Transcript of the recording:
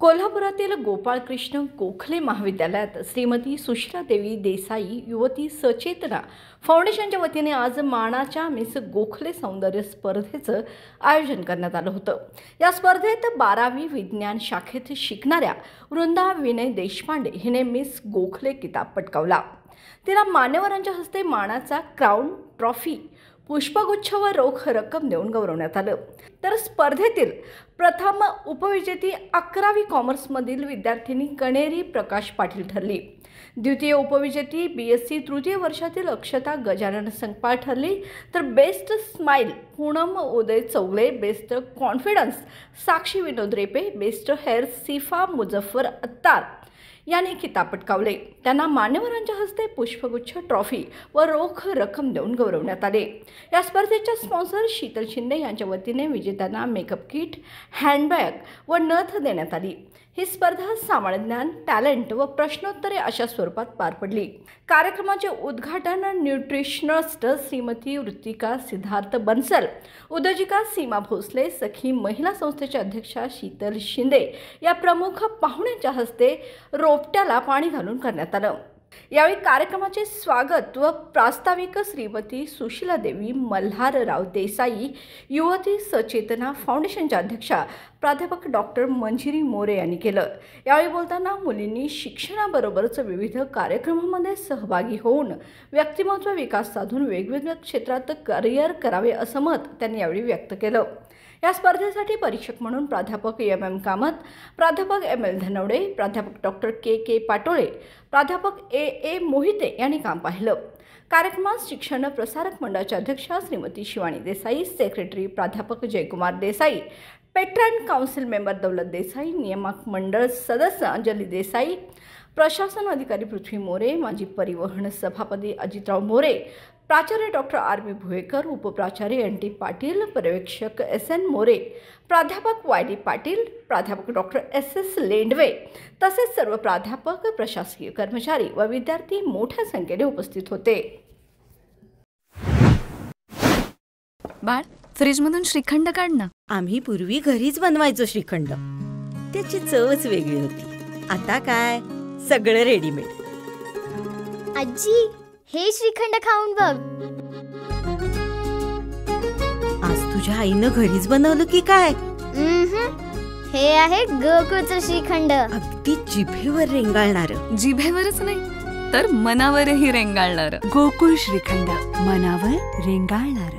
कोल्हापुरातील गोपाळकृष्ण गोखले महाविद्यालयात श्रीमती सुशीलादेवी देसाई युवती सचेतना फाउंडेशनच्या वतीने आज मानाच्या मिस गोखले सौंदर्य स्पर्धेचं आयोजन करण्यात आलं होतं। या स्पर्धेत 12वी विज्ञान शाखेत शिकणाऱ्या वृंदा विनय देशपांडे हिने मिस गोखले किताब पटकावला। तिला मान्यवरांच्या हस्ते मानाचा क्राउन, ट्रॉफी, पुष्पगुच्छ व रोख रक्कम देऊन गौरवण्यात आलं। तर स्पर्धेतील प्रथम उपविजेती 11वी कॉमर्समधील विद्यार्थिनी कणेरी प्रकाश पाटील ठरली। द्वितीय उपविजेती BSc तृतीय वर्षातील अक्षता गजानन संकपाळ ठरली। तर बेस्ट स्माइल पूनम उदय चौगले, बेस्ट कॉन्फिडन्स साक्षी विनोद रेपे, बेस्ट हेअर सिफा मुझफ्फर अत्तार यांनी किताब पटकावले। त्यांना मान्यवरांच्या हस्ते पुष्पगुच्छ, ट्रॉफी व रोख रक्कम देऊन गौरवण्यात आले। या स्पर्धेच्या स्पॉन्सर शीतल शिंदे यांच्या वतीने विजेत्यांना मेकअप किट, हँडबॅग व नथ देण्यात आली। ही स्पर्धा सामान्य ज्ञान, टॅलेंट व प्रश्नोत्तरे अशा स्वरूपात पार पडली। कार्यक्रमाचे उद्घाटन न्यूट्रिशनिस्ट श्रीमती वृत्तिका सिद्धार्थ बन्सल, उद्योजिका सीमा भोसले, सखी महिला संस्थेच्या अध्यक्षा शीतल शिंदे या प्रमुख पाहुण्यांच्या हस्ते रोपट्याला पाणी घालून करण्यात आलं। यावेळी कार्यक्रमाचे स्वागत व प्रास्ताविक श्रीमती सुशीलादेवी मल्हारराव देसाई युवती सचेतना फाउंडेशनच्या अध्यक्षा प्राध्यापक डॉक्टर मंजिरी मोरे यांनी केलं। यावेळी बोलताना मुलींनी शिक्षणाबरोबरच विविध कार्यक्रमांमध्ये सहभागी होऊन व्यक्तिमत्व विकास साधून वेगवेगळ्या क्षेत्रात करिअर करावे असं मत त्यांनी यावेळी व्यक्त केलं। या स्पर्धेसाठी परीक्षक म्हणून प्राध्यापक MM कामत, प्राध्यापक ML धनवडे, प्राध्यापक डॉक्टर KK पाटोळे, प्राध्यापक AA मोहिते यांनी काम पाहिलं। कार्यक्रमात शिक्षण प्रसारक मंडळाच्या अध्यक्षा श्रीमती शिवानी देसाई, सेक्रेटरी प्राध्यापक Jaykumar Desai, patron council member Daulat Desai, नियामक मंडळ सदस्य अंजली देसाई, प्रशासन अधिकारी पृथ्वी मोरे, माजी परिवहन सभापती अजितराव मोरे, प्राचार्य डॉक्टर RB भुयेकर, उपप्राचार्य NT पाटील, पर्यवेक्षक SN मोरे, प्राध्यापक YD पाटील, प्राध्यापक डॉक्टर SS लेंडवे तसेच सर्व प्राध्यापक, प्रशासकीय कर्मचारी व विद्यार्थी मोठ्या संख्येने उपस्थित होते। बाळ, फ्रीजमधून श्रीखंड काढ ना। आम्ही पूर्वी घरीच बनवायचो श्रीखंड, त्याची चवच वेगळी होती। आता काय सगळं रेडीमेड। आजी, हे श्रीखंड खाऊन बघ। आज तुझ्या आईनं घरीच बनवलं की काय? हे आहे गोकुळचं श्रीखंड, अगदी जिभेवर रेंगाळणार। जिभेवरच नाही तर मनावरही रेंगाळणार। गोकुळ श्रीखंड, मनावर रेंगाळणार।